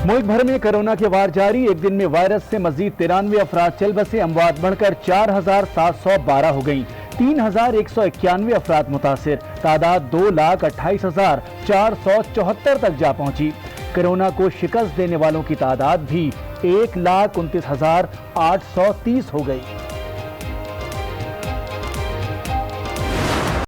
मुल्क भर में कोरोना के वार जारी। एक दिन में वायरस से मजीद 93 अफराद चल बसे। अमवात बढ़कर 4712 हो गई। 3191 अफराद मुतासिर। तादाद 2,28,474 तक जा पहुंची। कोरोना को शिकस्त देने वालों की तादाद भी 1,29,830 हो गई।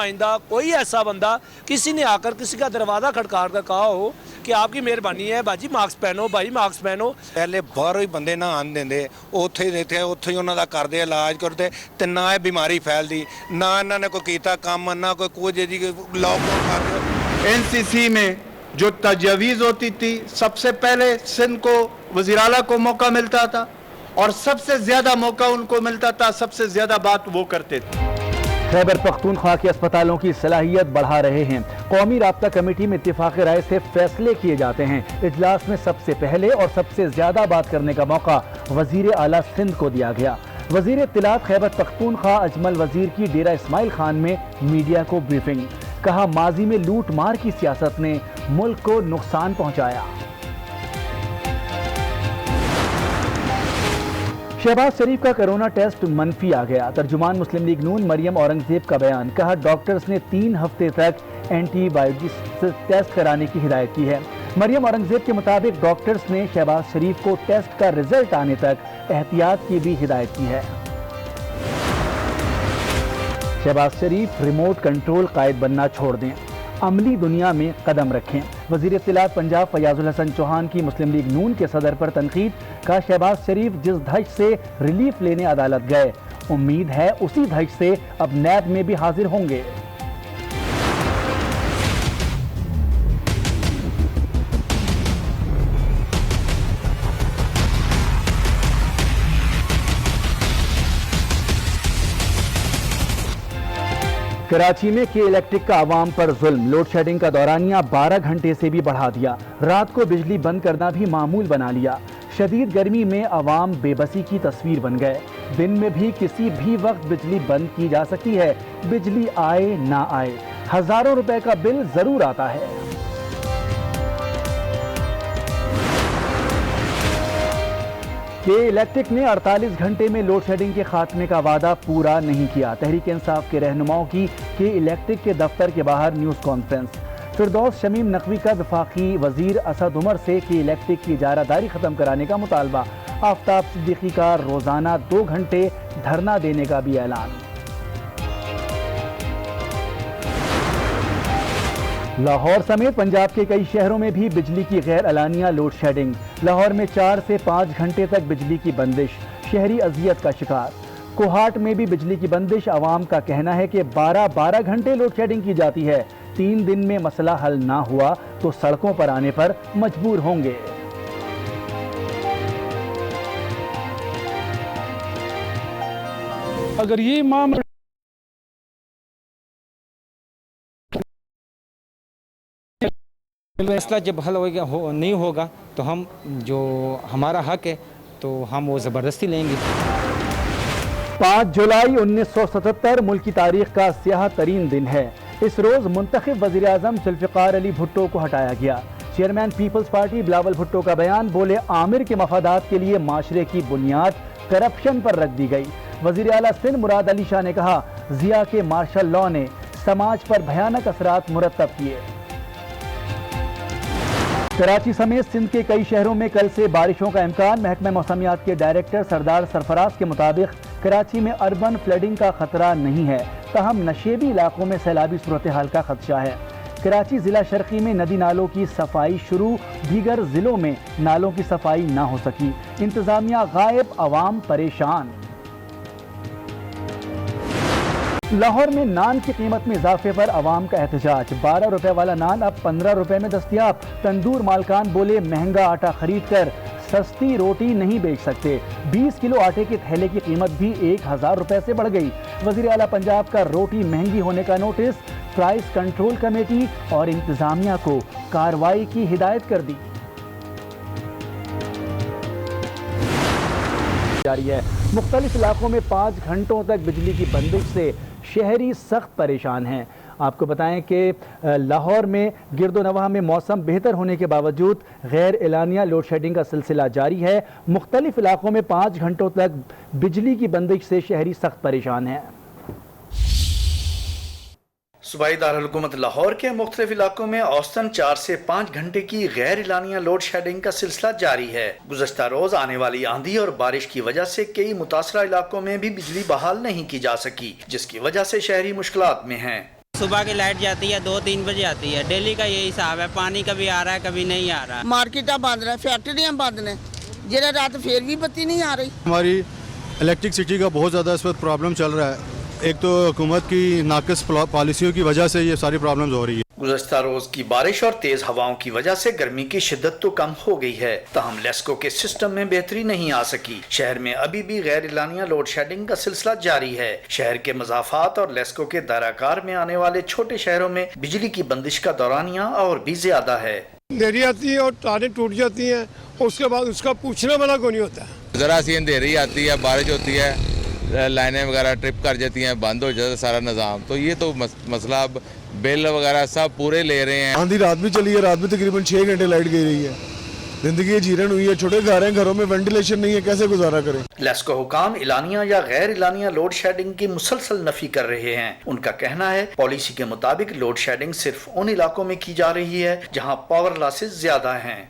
आइंदा कोई ऐसा बंदा किसी ने आकर किसी का दरवाज़ा खटकार कर कहा हो कि आपकी मेहरबानी है बाजी मास्क पहनो, भाई मास्क पहनो। पहले बाहरों ही बंदे ना आन देंदे, उत्थे ही उन्हों का करते इलाज करते तो ना ये बीमारी फैलती, ना इन्होंने कोई कीता काम, ना कोई कुछ जी लॉकडाउन कर। एनसीसी में जो तजवीज़ होती थी, सबसे पहले सिंध को वज़ीर आला को मौका मिलता था और सबसे ज़्यादा मौका उनको मिलता था, सबसे ज़्यादा बात वो करते थे। खैबर पख्तूनख्वा के अस्पतालों की सलाहियत बढ़ा रहे हैं। कौमी राब्ता कमेटी में इत्तेफाक राय से फैसले किए जाते हैं। इजलास में सबसे पहले और सबसे ज्यादा बात करने का मौका वजीर आला सिंध को दिया गया। वजीर इत्तलात खैबर पख्तूनख्वा अजमल वजीर की डेरा इस्माइल खान में मीडिया को ब्रीफिंग। कहा माजी में लूट मार की सियासत ने मुल्क को नुकसान पहुंचाया। शहबाज शरीफ का कोरोना टेस्ट मनफी आ गया। तर्जुमान मुस्लिम लीग नून मरियम औरंगजेब का बयान। कहा डॉक्टर्स ने 3 हफ्ते तक एंटीबायोटिक्स टेस्ट कराने की हिदायत की है। मरियम औरंगजेब के मुताबिक डॉक्टर्स ने शहबाज शरीफ को टेस्ट का रिजल्ट आने तक एहतियात की भी हिदायत की है। शहबाज शरीफ रिमोट कंट्रोल कायद बनना छोड़ दें, अमली दुनिया में कदम रखें। वजीर इत्तलात पंजाब फयाजुल हसन चौहान की मुस्लिम लीग नून के सदर पर तनकीद। का शहबाज शरीफ जिस धज से रिलीफ लेने अदालत गए, उम्मीद है उसी धज से अब नैब में भी हाजिर होंगे। कराची में के इलेक्ट्रिक का आवाम पर जुल्म। लोड शेडिंग का दौरानिया 12 घंटे से भी बढ़ा दिया। रात को बिजली बंद करना भी मामूल बना लिया। शदीद गर्मी में आवाम बेबसी की तस्वीर बन गए। दिन में भी किसी भी वक्त बिजली बंद की जा सकती है। बिजली आए ना आए, हजारों रुपए का बिल जरूर आता है। के इलेक्ट्रिक ने 48 घंटे में लोड शेडिंग के खात्मे का वादा पूरा नहीं किया। तहरीक इंसाफ के रहनुमाओं की के इलेक्ट्रिक के दफ्तर के बाहर न्यूज़ कॉन्फ्रेंस। फिरदौस शमीम नकवी का वफाकी वजीर असद उमर से के इलेक्ट्रिक की इजारादारी खत्म कराने का मुतालबा। आफ्ताब सिद्दीकी का रोजाना 2 घंटे धरना देने का भी ऐलान। लाहौर समेत पंजाब के कई शहरों में भी बिजली की गैर अलानिया लोड शेडिंग। लाहौर में 4 से 5 घंटे तक बिजली की बंदिश, शहरी अजियत का शिकार। कोहाट में भी बिजली की बंदिश। आवाम का कहना है कि 12-12 घंटे लोड शेडिंग की जाती है। 3 दिन में मसला हल ना हुआ तो सड़कों पर आने पर मजबूर होंगे। अगर ये मामला फैसला जब हल नहीं होगा तो हम जो हमारा हक है तो हम वो ज़बरदस्ती लेंगे। 5 जुलाई 1977 मुल्क की तारीख का स्याह तरीन दिन है। इस रोज़ मुंतखब वज़ीर आज़म जुल्फ़िकार अली भुट्टो को हटाया गया। Chairman Peoples Party Bilawal Bhutto का बयान। बोले आमिर के मफादात के लिए माशरे की बुनियाद करप्शन पर रख दी गई। वज़ीर आला सिंध मुराद अली शाह ने कहा जिया के मार्शल लॉ ने समाज पर भयानक असरात मुरतब किए। कराची समेत सिंध के कई शहरों में कल से बारिशों का इम्कान। महकमा मौसमियात के डायरेक्टर सरदार सरफराज के मुताबिक कराची में अर्बन फ्लडिंग का खतरा नहीं है, तहम नशेबी इलाकों में सैलाबी सूरत हाल का खदशा है। कराची जिला शर्की में नदी नालों की सफाई शुरू, दीगर जिलों में नालों की सफाई ना हो सकी। इंतजामिया गायब, अवाम परेशान। लाहौर में नान की कीमत में इजाफे पर अवाम का एहतजाज। 12 रुपए वाला नान अब 15 रुपए में दस्तयाब। तंदूर मालकान बोले महंगा आटा खरीद कर सस्ती रोटी नहीं बेच सकते। 20 किलो आटे के थैले की कीमत भी 1000 रुपए से बढ़ गई। वज़ीर आला पंजाब का रोटी महंगी होने का नोटिस। प्राइस कंट्रोल कमेटी और इंतजामिया को कार्रवाई की हिदायत कर दी जारी है। मुख्तलिफ इलाकों में 5 घंटों तक बिजली की बंदिश से शहरी सख्त परेशान हैं। آپ کو بتائیں کہ لاہور میں گرد و نواح میں موسم بہتر ہونے کے باوجود غیر اعلانیہ لوڈ شیڈنگ کا سلسلہ جاری ہے۔ مختلف علاقوں میں 5 گھنٹوں تک بجلی کی بندش سے شہری سخت پریشان ہیں۔ صوبائی دارالحکومت لاہور کے مختلف علاقوں میں اوسطاً 4 سے 5 گھنٹے کی غیر اعلانیہ لوڈ شیڈنگ کا سلسلہ جاری ہے۔ گزشتہ روز آنے والی آندھی اور بارش کی وجہ سے کئی متاثرہ علاقوں میں بھی بجلی بحال نہیں کی جا سکی، جس کی وجہ سے شہری مشکلات میں ہیں۔ صبح کی لائٹ جاتی ہے 2-3 بجے آتی ہے، ڈیلی کا یہی حساب ہے، پانی کبھی آ رہا ہے کبھی نہیں آ رہا۔ مارکیٹاں بند ہیں، فیکٹریاں بند ہیں، جہاں رات پھر بھی بتی نہیں آ رہی۔ ہماری الیکٹرکسٹی کا بہت زیادہ اس وقت پرابلم چل رہا ہے۔ ایک تو حکومت کی ناقص پالیسیوں کی وجہ سے یہ ساری پرابلمز ہو رہی ہے۔ گزشتہ روز کی بارش اور تیز ہواؤں کی وجہ سے گرمی کی شدت تو کم ہو گئی ہے، تاہم لیسکو کے سسٹم میں بہتری نہیں آ سکی۔ شہر میں ابھی بھی غیر اعلانیہ لوڈ شیڈنگ کا سلسلہ جاری ہے۔ شہر کے مضافات اور لیسکو کے دائرہ کار میں آنے والے چھوٹے شہروں میں بجلی کی بندش کا دورانیہ اور بھی زیادہ ہے۔ اندھیری آتی ہے اور تاریں ٹوٹ جاتی ہیں، اور اس کے بعد اس کا پوچھنے والا کوئی نہیں ہوتا ہے۔ ذرا سی اندھیری آتی ہے، بارش ہوتی ہے، لائنیں وغیرہ ٹرپ کر جاتی ہیں، بند ہو جاتا ہے سارا نظام۔ تو یہ تو مسئلہ، اب بل وغیرہ سب پورے لے رہے ہیں۔ آندھی رات بھی چلی ہے، رات بھی تقریباً 6 گھنٹے لائٹ گئی رہی ہے۔ زندگی جیرن ہوئی ہے، چھوٹے گھر ہیں، گھروں میں وینٹیلیشن نہیں ہے، کیسے گزارا کریں؟ لیسکو حکام اعلانیہ یا غیر اعلانیہ لوڈ شیڈنگ کی مسلسل نفی کر رہے ہیں۔ ان کا کہنا ہے پالیسی کے مطابق لوڈ شیڈنگ صرف ان علاقوں میں کی جا رہی ہے جہاں پاور لاسز زیادہ ہیں۔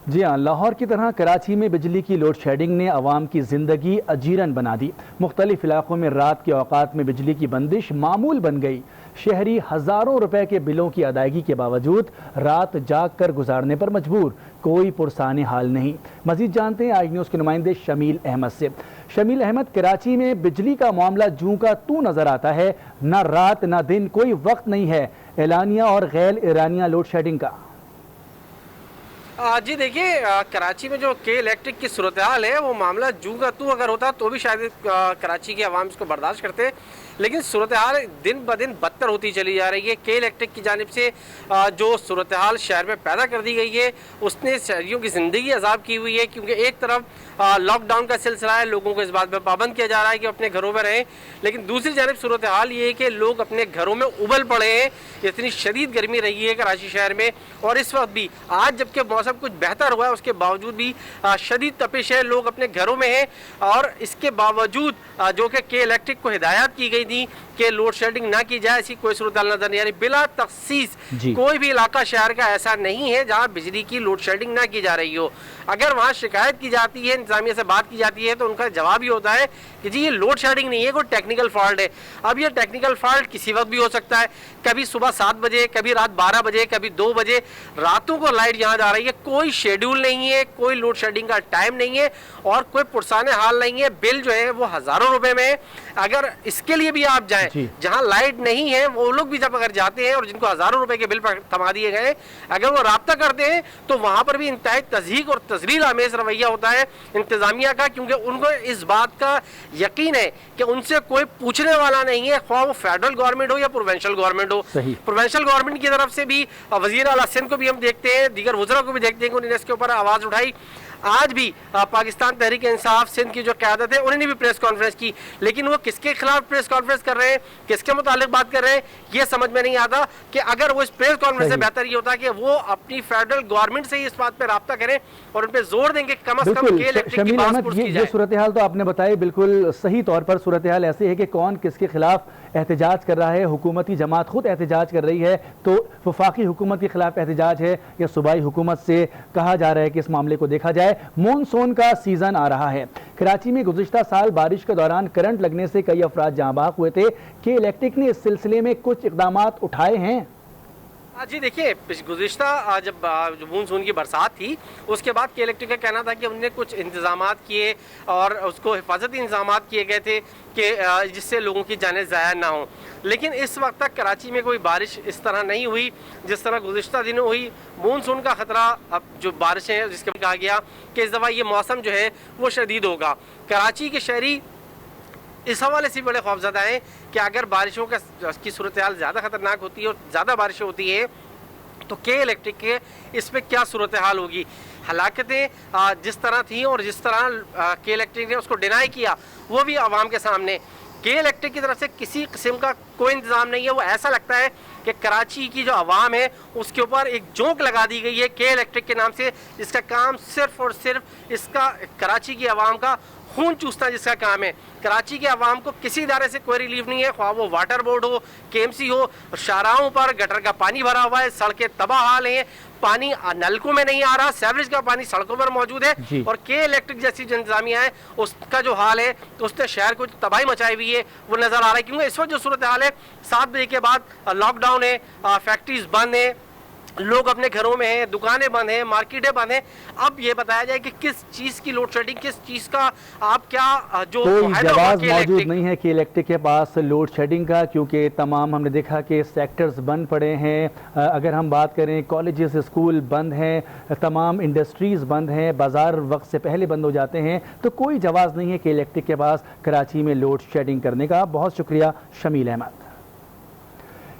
جی ہاں، لاہور کی طرح کراچی میں بجلی کی لوڈ شیڈنگ نے عوام کی زندگی اجیرن بنا دی۔ مختلف علاقوں میں رات کے اوقات میں بجلی کی بندش معمول بن گئی۔ شہری ہزاروں روپے کے بلوں کی ادائیگی کے باوجود رات جاگ کر گزارنے پر مجبور، کوئی پرسان حال نہیں۔ مزید جانتے ہیں آئی نیوز کے نمائندے شمیل احمد سے۔ شمیل احمد، کراچی میں بجلی کا معاملہ جوں کا تو نظر آتا ہے، نہ رات نہ دن کوئی وقت نہیں ہے اعلانیہ اور غیر اعلانیہ لوڈ شیڈنگ کا۔ جی دیکھیے، کراچی میں جو کے الیکٹرک کی صورتحال ہے وہ معاملہ جوں کا تو اگر ہوتا تو بھی شاید کراچی کے عوام اس کو برداشت کرتے، لیکن صورتحال دن بدن بدتر ہوتی چلی جا رہی ہے۔ کے الیکٹرک کی جانب سے جو صورتحال شہر میں پیدا کر دی گئی ہے اس نے شہریوں کی زندگی عذاب کی ہوئی ہے، کیونکہ ایک طرف لاک ڈاؤن کا سلسلہ ہے، لوگوں کو اس بات پہ پابند کیا جا رہا ہے کہ اپنے گھروں میں رہیں، لیکن دوسری جانب صورتحال یہ ہے کہ لوگ اپنے گھروں میں ابل پڑے ہیں۔ اتنی شدید گرمی رہی ہے کراچی شہر میں، اور اس وقت بھی آج جبکہ موسم کچھ بہتر ہوا ہے اس کے باوجود بھی شدید تپش ہے، لوگ اپنے گھروں میں ہیں، اور اس کے باوجود جو کہ کے الیکٹرک کو ہدایات کی گئی تھی کہ لوڈ شیڈنگ نہ کی جائے، ایسی کوئی صورتحال نظر نہیں آ رہی۔ بلا تخصیص کوئی بھی علاقہ شہر کا ایسا نہیں ہے جہاں بجلی کی لوڈ شیڈنگ نہ کی جا رہی ہو۔ اگر وہاں شکایت کی جاتی ہے، انتظامیہ سے بات کی جاتی ہے، تو ان کا جواب یہ ہوتا ہے کہ جی یہ لوڈ شیڈنگ نہیں ہے، کوئی ٹیکنیکل فالٹ ہے۔ اب یہ ٹیکنیکل فالٹ کسی وقت بھی ہو سکتا ہے، کبھی صبح 7 بجے، کبھی رات 12 بجے، کبھی 2 بجے راتوں کو لائٹ یہاں جا رہی ہے۔ کوئی شیڈیول نہیں ہے، کوئی لوڈ شیڈنگ کا ٹائم نہیں ہے، اور کوئی پرسان حال نہیں ہے۔ بل جو ہے وہ ہزاروں روپے میں ہے۔ اگر اس کے لیے بھی آپ جائیں جہاں لائٹ نہیں ہے، وہ لوگ بھی جب اگر جاتے ہیں اور جن کو ہزاروں روپے کے بل پر تھما دیے گئے، اگر وہ رابطہ کرتے ہیں تو وہاں پر بھی انتہائی تضحیک اور تذلیل آمیز رویہ ہوتا ہے انتظامیہ کا، کیونکہ ان کو اس بات کا یقین ہے کہ ان سے کوئی پوچھنے والا نہیں ہے، خواہ وہ فیڈرل گورنمنٹ ہو یا پروونشل گورنمنٹ ہو۔ پروونشل گورنمنٹ کی طرف سے بھی وزیر اعلیٰ سندھ کو بھی ہم دیکھتے ہیں، دیگر وزراء کو بھی دیکھتے ہیں کہ انہوں نے اس کے اوپر آواز اٹھائی۔ آج بھی پاکستان تحریک انصاف سندھ کی جو قیادت ہے انہوں نے بھی پریس کانفرنس کی، لیکن وہ کس کے خلاف پریس کانفرنس کر رہے ہیں، کس کے متعلق بات کر رہے ہیں، یہ سمجھ میں نہیں آتا کہ اگر وہ اس پریس کانفرنس سے بہتر یہ ہوتا کہ وہ اپنی فیڈرل گورنمنٹ سے اس بات پہ رابطہ کریں اور ان پہ زور دیں کہ کم از کم کے الیکٹرک کی بات پرس کی جائے۔ یہ صورتحال تو آپ نے بتائی بالکل صحیح طور پر۔ صورتحال ایسے ہے کہ کون کس کے خلاف احتجاج کر رہا ہے، حکومتی جماعت خود احتجاج کر رہی ہے تو وفاقی حکومت کے خلاف احتجاج ہے یا صوبائی حکومت سے کہا جا رہا ہے کہ اس معاملے کو دیکھا جائے۔ مونسون کا سیزن آ رہا ہے۔ کراچی میں گزشتہ سال بارش کے دوران کرنٹ لگنے سے کئی افراد جاں بحق ہوئے تھے۔ کہ الیکٹرک نے اس سلسلے میں کچھ اقدامات اٹھائے ہیں؟ جی دیکھیے، گزشتہ جب مونسون کی برسات تھی اس کے بعد کے الیکٹرک کا کہنا تھا کہ انہوں نے کچھ انتظامات کیے اور اس کو حفاظتی انتظامات کیے گئے تھے کہ جس سے لوگوں کی جانیں ضائع نہ ہوں، لیکن اس وقت تک کراچی میں کوئی بارش اس طرح نہیں ہوئی جس طرح گزشتہ دنوں ہوئی۔ مونسون کا خطرہ اب جو بارشیں ہیں جس کے کہا گیا کہ اس دفعہ یہ موسم جو ہے وہ شدید ہوگا۔ کراچی کے شہری اس حوالے سے بڑے خوفزدہ ہیں کہ اگر بارشوں کی صورتحال زیادہ خطرناک ہوتی ہے اور زیادہ بارشیں ہوتی ہیں تو کے الیکٹرک کے اس پہ کیا صورتحال ہوگی۔ ہلاکتیں جس طرح تھیں اور جس طرح کے الیکٹرک نے اس کو ڈینائی کیا وہ بھی عوام کے سامنے۔ के इलेक्ट्रिक की तरफ से किसी किस्म का कोई इंतजाम नहीं है। वो ऐसा लगता है कि कराची की जो आवाम है उसके ऊपर एक जोंक लगा दी गई है के इलेक्ट्रिक के नाम से, जिसका काम सिर्फ और सिर्फ इसका कराची की आवाम का खून चूसना जिसका काम है। कराची के आवाम को किसी इदारे से कोई रिलीफ नहीं है, ख्वाह वो वाटर बोर्ड हो, KMC हो। शाहराहों पर गटर का पानी भरा हुआ है, सड़कें तबाह हाल हैं, पानी नलकों में नहीं आ रहा, सीवरेज का पानी सड़कों पर मौजूद है। और के इलेक्ट्रिक जैसी जो इंतजामिया है उसका जो हाल है तो उसने शहर को तबाही मचाई हुई है वो नज़र आ रहा है। क्योंकि इस वक्त जो सूरत हाल है 7 बजे के बाद लॉकडाउन है, फैक्ट्रीज बंद है, लोग अपने घरों में हैं, दुकानें बंद हैं, मार्केटें बंद हैं। अब ये बताया जाए कि किस चीज़ की लोड शेडिंग, किस चीज़ का आप क्या जो कोई जवाब मौजूद नहीं है कि इलेक्ट्रिक के पास लोड शेडिंग का, क्योंकि तमाम हमने देखा कि सेक्टर्स बंद पड़े हैं। अगर हम बात करें कॉलेजेस स्कूल बंद हैं, तमाम इंडस्ट्रीज़ बंद हैं, बाज़ार वक्त से पहले बंद हो जाते हैं, तो कोई जवाब नहीं है कि इलेक्ट्रिक के पास कराची में लोड शेडिंग करने का। बहुत शुक्रिया शमील अहमद।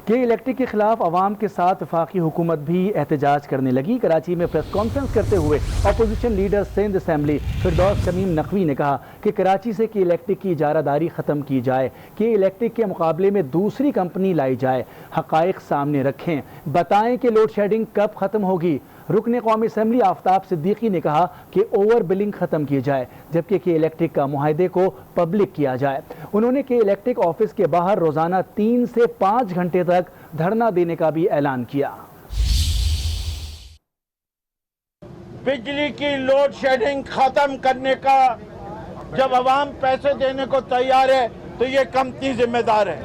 के इलेक्ट्रिक के खिलाफ अवाम के साथ वफाकी हुकूमत भी एहतजाज करने लगी। कराची में प्रेस कॉन्फ्रेंस करते हुए अपोजिशन लीडर सिंध असम्बली फिरदौस शमीम नकवी ने कहा कि कराची से के इलेक्ट्रिक की इजारादारी ख़त्म की जाए, के इलेक्ट्रिक के मुकाबले में दूसरी कंपनी लाई जाए, हक़ाइक़ सामने रखें, बताएं कि लोड शेडिंग कब ख़त्म होगी। रुकने कौमी असम्बली आफ्ताब सिद्दीकी ने कहा कि ओवर बिलिंग ख़त्म की जाए, जबकि के इलेक्ट्रिक का मुआहदे को पब्लिक किया जाए। उन्होंने के इलेक्ट्रिक ऑफिस के बाहर रोज़ाना 3 से 5 घंटे तक धरना देने का भी ऐलान किया। बिजली की लोड शेडिंग खत्म करने का जब अवाम पैसे देने को तैयार है तो ये कंपनी जिम्मेदार है।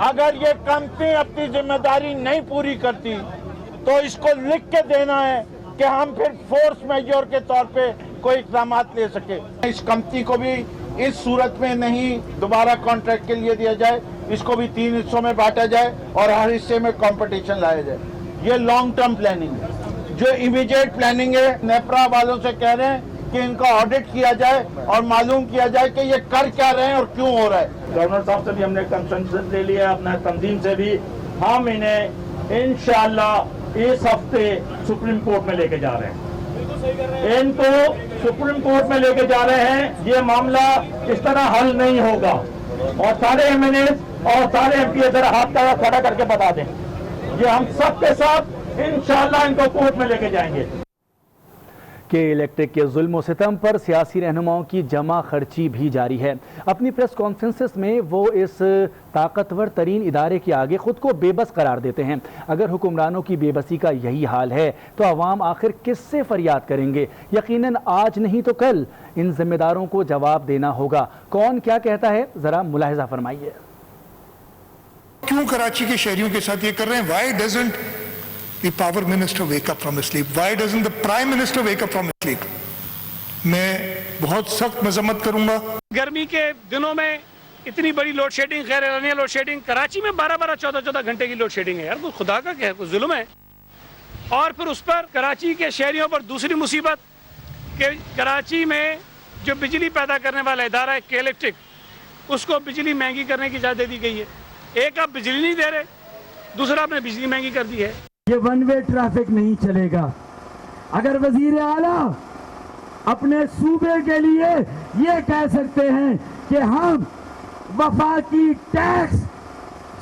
अगर ये कंपनी अपनी जिम्मेदारी नहीं पूरी करती तो इसको लिख के देना है कि हम फिर फोर्स मेजर के तौर पे कोई इक़दाम ले सके। इस कंपनी को भी इस सूरत में नहीं दोबारा कॉन्ट्रैक्ट के लिए दिया जाए, इसको भी 3 हिस्सों में बांटा जाए और हर हिस्से में कंपटीशन लाया जाए। ये लॉन्ग टर्म प्लानिंग है। जो इमीडिएट प्लानिंग है, नेप्रा वालों से कह रहे हैं कि इनका ऑडिट किया जाए और मालूम किया जाए कि ये कर क्या रहे हैं और क्यों हो रहा है। गवर्नर साहब से भी हमने कंसेंसस ले लिया, अपना तंजीम से भी। हम इन्हें इंशाअल्लाह इस हफ्ते सुप्रीम कोर्ट में लेके जा रहे हैं, इनको सुप्रीम कोर्ट में लेके जा रहे हैं। ये मामला इस तरह हल नहीं होगा और सारे MNAs और सारे MP जरा हाथ का खड़ा करके बता दें, ये हम सबके साथ इंशाअल्लाह इनको कोर्ट में लेके जाएंगे। के इलेक्ट्रिक के जुल्म सितम पर सियासी रहनुमाओं की जमा खर्ची भी जारी है। अपनी प्रेस कॉन्फ्रेंसेस में वो इस ताकतवर तरीन इदारे के आगे खुद को बेबस करार देते हैं। अगर हुक्मरानों की बेबसी का यही हाल है तो अवाम आखिर किससे फरियाद करेंगे? यकीनन आज नहीं तो कल इन जिम्मेदारों को जवाब देना होगा। कौन क्या कहता है, जरा मुलाहिजा फरमाइए। क्यों कराची के शहरियों के साथ ये कर रहे हैं? Why doesn't the power minister wake up from his sleep? Why doesn't the prime minister wake up from his sleep? मैं बहुत सख्त मजम्मत करूंगा। गर्मी के दिनों में इतनी बड़ी लोड शेडिंग, गैर एलानिया लोड शेडिंग, कराची में 12-12, 14-14 घंटे की लोड शेडिंग है यार, कोई खुदा का क्या है, कोई जुल्म है। और फिर उस पर कराची के शहरियों पर दूसरी मुसीबत कि कराची में जो बिजली पैदा करने वाला इदारा है के इलेक्ट्रिक, उसको बिजली महंगी करने की इजाज़त दे दी गई है। एक आप बिजली नहीं दे रहे, दूसरा आपने बिजली महंगी कर दी है। ये वन वे ट्रैफिक नहीं चलेगा। अगर वजीर आला अपने सूबे के लिए ये कह सकते हैं कि हम वफाकी टैक्स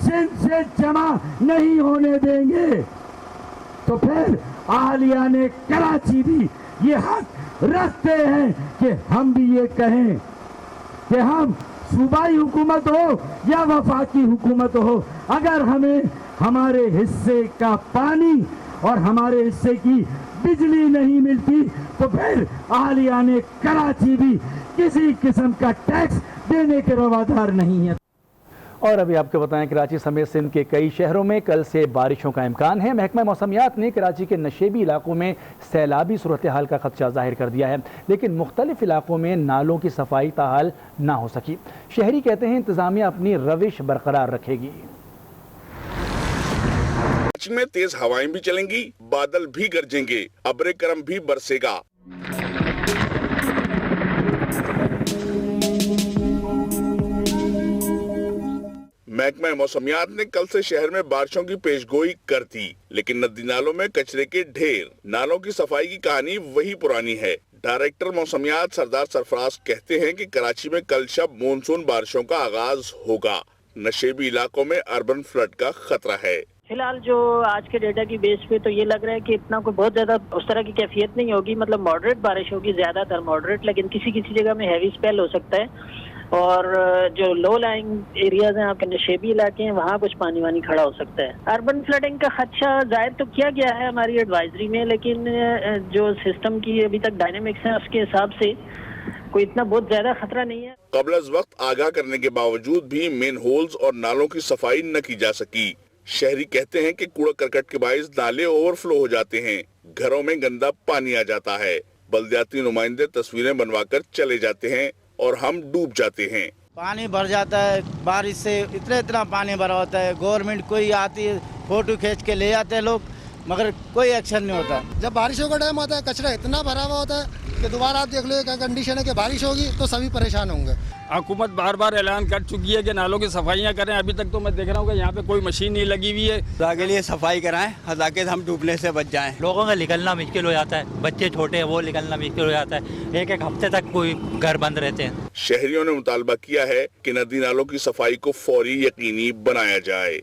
सिंध से जमा नहीं होने देंगे, तो फिर आलिया ने कराची भी ये हक रखते हैं कि हम भी ये कहें कि हम सूबाई हुकूमत हो या वफाकी हुकूमत हो, अगर हमें हमारे हिस्से का पानी और हमारे हिस्से की बिजली नहीं मिलती तो फिर आलिया ने कराची भी किसी किस्म का टैक्स देने के रवादार नहीं है। और अभी आपको बताएं, कराची समेत सिंध के कई शहरों में कल से बारिशों का इम्कान है। महकमा मौसमियात ने कराची के नशेबी इलाकों में सैलाबी सूरत हाल का खदशा जाहिर कर दिया है, लेकिन मुख्तलिफ इलाकों में नालों की सफाई ताहाल ना हो सकी। शहरी कहते हैं इंतजामिया अपनी रविश बरकरार रखेगी। में तेज हवाएं भी चलेंगी, बादल भी गरजेंगे, अब्रे करम भी बरसेगा। महकमा मौसमियात ने कल से शहर में बारिशों की पेशगोई कर दी, लेकिन नदी नालों में कचरे के ढेर। नालों की सफाई की कहानी वही पुरानी है। डायरेक्टर मौसमियात सरदार सरफराज कहते हैं कि कराची में कल शब मानसून बारिशों का आगाज होगा। नशेबी इलाकों में अर्बन फ्लड का खतरा है। फिलहाल जो आज के डेटा की बेस पे तो ये लग रहा है कि इतना कोई बहुत ज्यादा उस तरह की कैफियत नहीं होगी, मतलब मॉडरेट बारिश होगी, ज्यादातर मॉडरेट, लेकिन किसी किसी जगह में हैवी स्पेल हो सकता है। और जो लो लाइंग एरियाज हैं, आपके नशेबी इलाके हैं, वहाँ कुछ पानी वानी खड़ा हो सकता है। अर्बन फ्लडिंग का खदशा जाहिर तो किया गया है हमारी एडवाइजरी में, लेकिन जो सिस्टम की अभी तक डायनेमिक्स हैं उसके हिसाब से कोई इतना बहुत ज्यादा खतरा नहीं है। कबल वक्त आगाह करने के बावजूद भी मेन होल्स और नालों की सफाई न की जा सकी। शहरी कहते हैं कि कूड़ा करकट के बाइस नाले ओवरफ्लो हो जाते हैं, घरों में गंदा पानी आ जाता है। बल्दियाती नुमाइंदे तस्वीरें बनवाकर चले जाते हैं और हम डूब जाते हैं। पानी भर जाता है, बारिश से इतना पानी भरा होता है। गवर्नमेंट कोई आती है, फोटो खींच के ले जाते हैं लोग, मगर कोई एक्शन नहीं होता। जब बारिशों का टाइम आता है कचरा इतना भरा हुआ होता है कि दोबारा आप देख लो क्या कंडीशन है कि बारिश होगी तो सभी परेशान होंगे। हुकूमत बार बार ऐलान कर चुकी है कि नालों की सफाइयाँ करें, अभी तक तो मैं देख रहा हूँ कि यहाँ पे कोई मशीन नहीं लगी हुई है। आगे लिए सफाई कराएं ताकि हम डूबने से बच जाएं। लोगों का निकलना मुश्किल हो जाता है, बच्चे छोटे हैं वो निकलना मुश्किल हो जाता है, एक हफ्ते तक कोई घर बंद रहते हैं। शहरियों ने मुतालबा किया है कि नदी नालों की सफाई को फौरी यकीनी बनाया जाए।